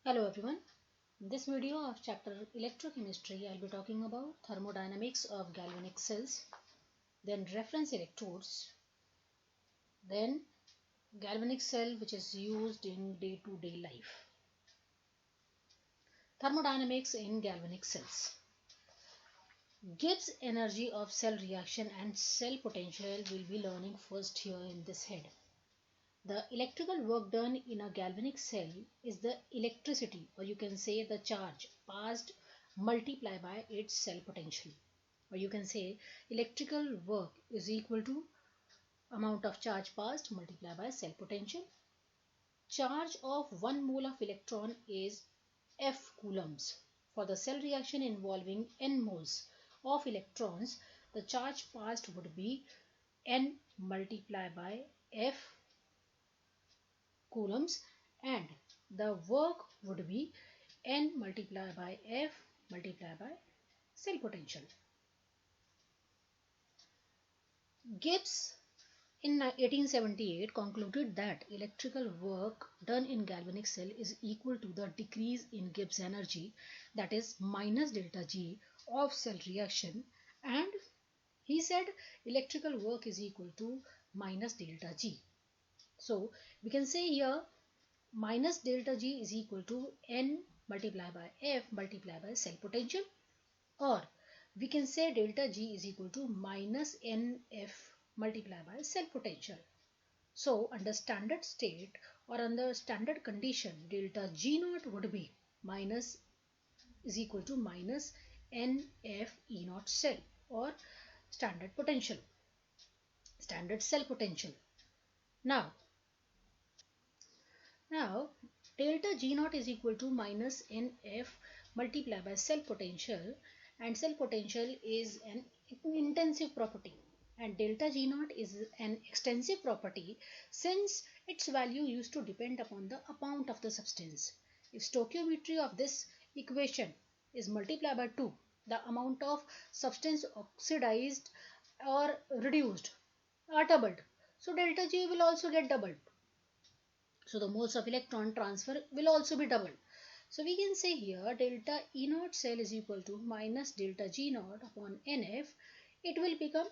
Hello everyone. In this video of chapter electrochemistry, I'll be talking about thermodynamics of galvanic cells, then reference electrodes, then galvanic cell which is used in day-to-day life. Thermodynamics in galvanic cells. Gibbs energy of cell reaction and cell potential will be learning first here in this head. The electrical work done in a galvanic cell is the electricity, or you can say the charge passed multiplied by its cell potential. Or you can say electrical work is equal to amount of charge passed multiplied by cell potential. Charge of 1 mole of electron is F coulombs. For the cell reaction involving n moles of electrons, the charge passed would be n multiplied by F coulombs, and the work would be n multiplied by F multiplied by cell potential. Gibbs in 1878 concluded that electrical work done in galvanic cell is equal to the decrease in Gibbs energy, that is minus delta G of cell reaction, and he said electrical work is equal to minus delta G. So we can say here minus delta G is equal to N multiplied by F multiplied by cell potential, or we can say delta G is equal to minus NF multiplied by cell potential. So under standard state or under standard condition, delta G naught would be minus is equal to minus NF E naught cell, or standard potential, standard cell potential. Now delta G naught is equal to minus NF multiplied by cell potential, and cell potential is an intensive property and delta G naught is an extensive property since its value used to depend upon the amount of the substance. If stoichiometry of this equation is multiplied by 2, the amount of substance oxidized or reduced are doubled. So delta G will also get doubled. So the moles of electron transfer will also be doubled. So we can say here delta E naught cell is equal to minus delta G naught upon NF. It will become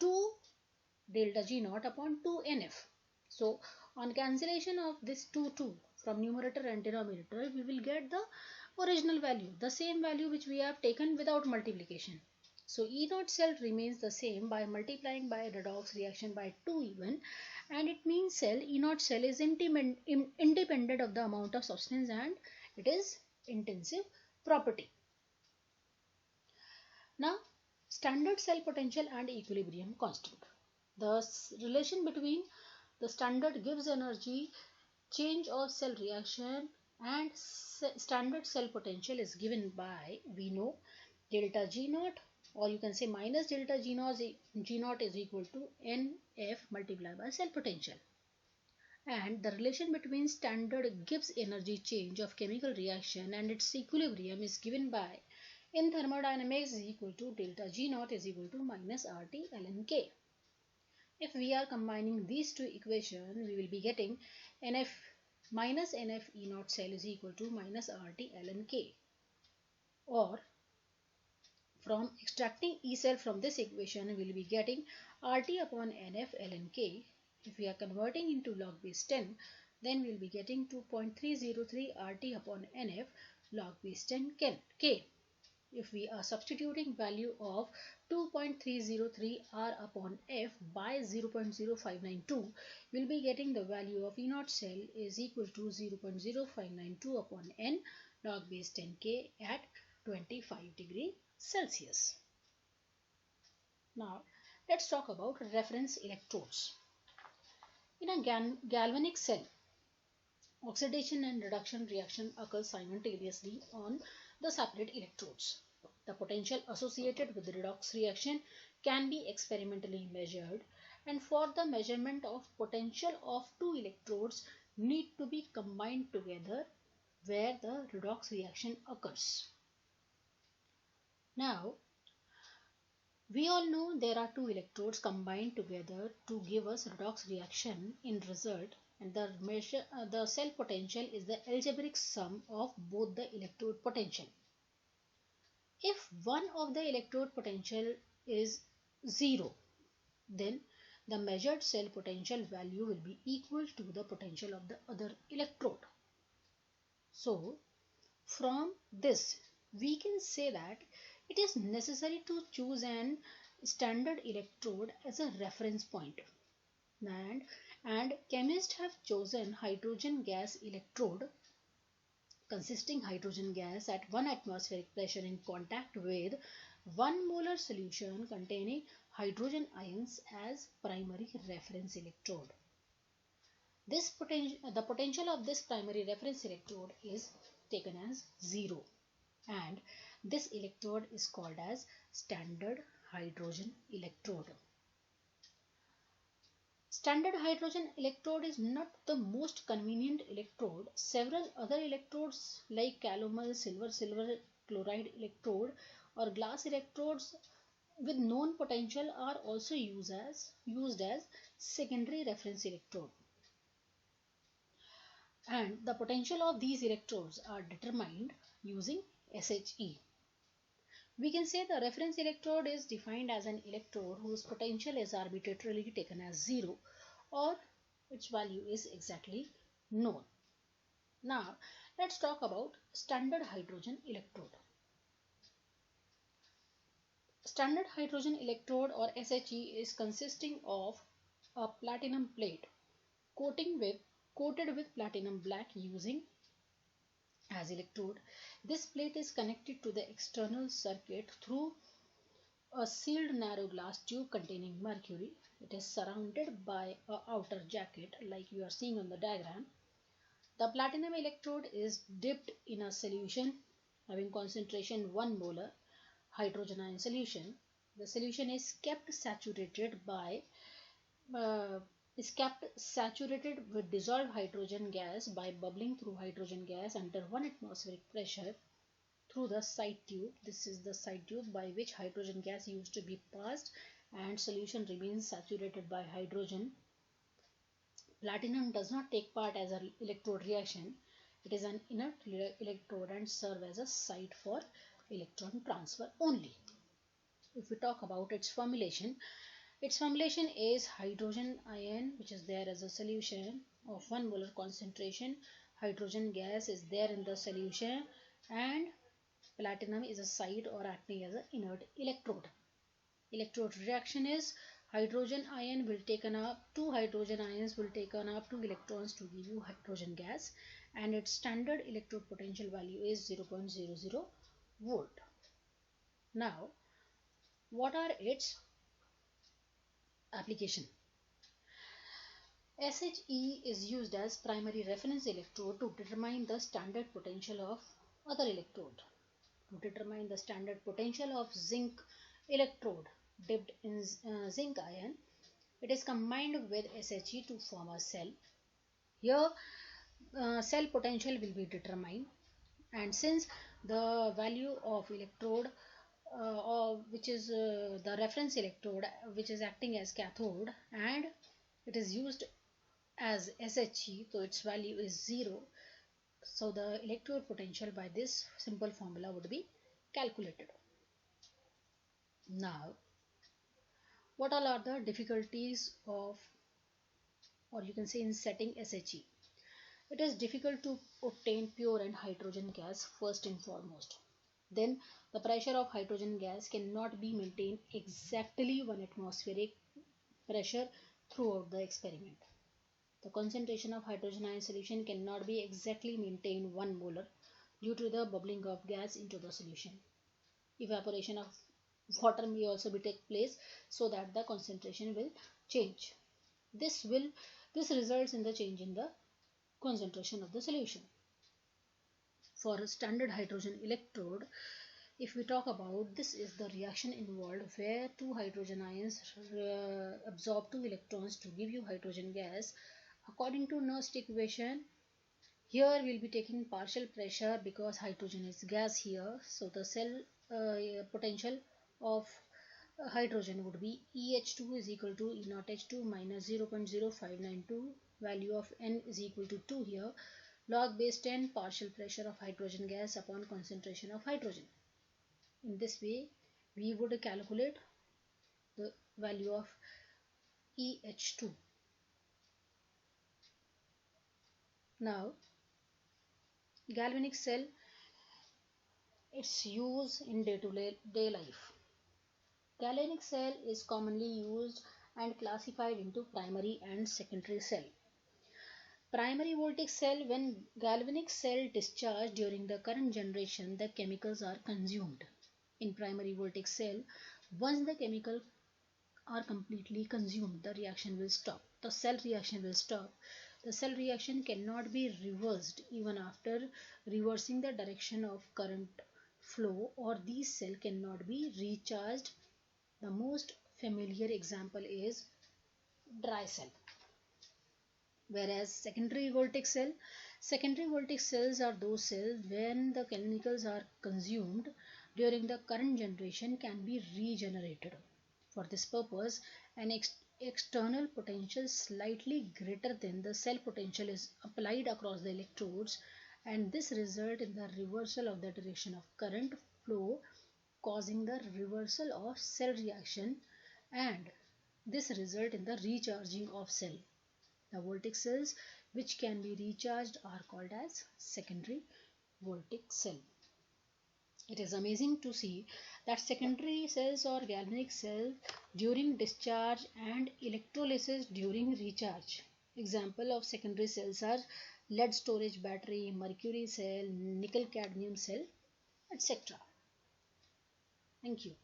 2 delta G naught upon 2 NF. So on cancellation of this 2 from numerator and denominator, we will get the original value, the same value which we have taken without multiplication. So E naught cell remains the same by multiplying by redox reaction by 2 even, and it means cell E naught cell is independent of the amount of substance and it is intensive property. Now standard cell potential and equilibrium constant. The relation between the standard Gibbs energy change of cell reaction and standard cell potential is given by, we know, delta G naught, or you can say minus delta G naught is equal to NF multiplied by cell potential. And the relation between standard Gibbs energy change of chemical reaction and its equilibrium is given by, in thermodynamics, is equal to delta G naught is equal to minus RT ln K. If we are combining these two equations, we will be getting NF minus NF E naught cell is equal to minus RT ln K. Or from extracting E cell from this equation, we will be getting RT upon NF ln K. If we are converting into log base 10, then we will be getting 2.303 RT upon NF log base 10 K. If we are substituting value of 2.303 R upon F by 0.0592, we will be getting the value of E naught cell is equal to 0.0592 upon N log base 10 K at 25 degree Celsius. Now let's talk about reference electrodes. In a galvanic cell, oxidation and reduction reaction occurs simultaneously on the separate electrodes. The potential associated with the redox reaction can be experimentally measured, and for the measurement of potential of two electrodes need to be combined together where the redox reaction occurs. Now we all know there are two electrodes combined together to give us redox reaction in result, and the cell potential is the algebraic sum of both the electrode potential. If one of the electrode potential is 0, then the measured cell potential value will be equal to the potential of the other electrode. So from this we can say that it is necessary to choose an standard electrode as a reference point, and chemists have chosen hydrogen gas electrode consisting hydrogen gas at 1 atmospheric pressure in contact with 1 molar solution containing hydrogen ions as primary reference electrode. The potential of this primary reference electrode is taken as 0, and this electrode is called as standard hydrogen electrode. Standard hydrogen electrode is not the most convenient electrode. Several other electrodes like calomel, silver chloride electrode or glass electrodes with known potential are also used as secondary reference electrode. And the potential of these electrodes are determined using SHE. We can say the reference electrode is defined as an electrode whose potential is arbitrarily taken as 0 or its value is exactly known. Now let's talk about standard hydrogen electrode. Standard hydrogen electrode or SHE is consisting of a platinum plate coated with platinum black using as electrode. This plate is connected to the external circuit through a sealed narrow glass tube containing mercury. It is surrounded by an outer jacket like you are seeing on the diagram. The platinum electrode is dipped in a solution having concentration 1 molar hydrogen ion solution. The solution is kept saturated with dissolved hydrogen gas by bubbling through hydrogen gas under 1 atmospheric pressure through the side tube. This is the side tube by which hydrogen gas used to be passed, and solution remains saturated by hydrogen. Platinum does not take part as an electrode reaction. It is an inert electrode and serve as a site for electron transfer only. If we talk about its formulation is hydrogen ion which is there as a solution of 1 molar concentration. Hydrogen gas is there in the solution and platinum is a site or acting as an inert electrode. Electrode reaction is hydrogen ion will taken up, 2 hydrogen ions will taken up 2 electrons to give you hydrogen gas, and its standard electrode potential value is 0.00 volt. Now what are its application? SHE is used as primary reference electrode to determine the standard potential of other electrode. To determine the standard potential of zinc electrode dipped in zinc ion, it is combined with SHE to form a cell. Here cell potential will be determined, and since the value of electrode which is the reference electrode which is acting as cathode and it is used as SHE, so its value is 0. So the electrode potential by this simple formula would be calculated. Now what all are the difficulties of, or you can say, in setting SHE? It is difficult to obtain pure and hydrogen gas first and foremost. Then the pressure of hydrogen gas cannot be maintained exactly 1 atmospheric pressure throughout the experiment. The concentration of hydrogen ion solution cannot be exactly maintained 1 molar due to the bubbling of gas into the solution. Evaporation of water may also be take place so that the concentration will change. This results in the change in the concentration of the solution. For a standard hydrogen electrode, if we talk about, this is the reaction involved where 2 hydrogen ions absorb 2 electrons to give you hydrogen gas. According to Nernst equation, here we'll be taking partial pressure because hydrogen is gas here. So the cell potential of hydrogen would be EH2 is equal to E0H2 minus 0.0592 value of n is equal to 2 here, log base 10 partial pressure of hydrogen gas upon concentration of hydrogen. In this way, we would calculate the value of EH2. Now, galvanic cell, its use in day-to-day life. Galvanic cell is commonly used and classified into primary and secondary cell. Primary voltaic cell, when galvanic cell discharge during the current generation, the chemicals are consumed. In primary voltaic cell, once the chemical are completely consumed, the reaction will stop. The cell reaction will stop. The cell reaction cannot be reversed even after reversing the direction of current flow, or these cells cannot be recharged. The most familiar example is dry cell. Whereas secondary voltaic cells are those cells when the chemicals are consumed during the current generation can be regenerated. For this purpose, an external potential slightly greater than the cell potential is applied across the electrodes, and this results in the reversal of the direction of current flow, causing the reversal of cell reaction, and this result in the recharging of cell. The voltaic cells which can be recharged are called as secondary voltaic cell. It is amazing to see that secondary cells or galvanic cells during discharge and electrolysis during recharge. Example of secondary cells are lead storage battery, mercury cell, nickel cadmium cell, etc. Thank you.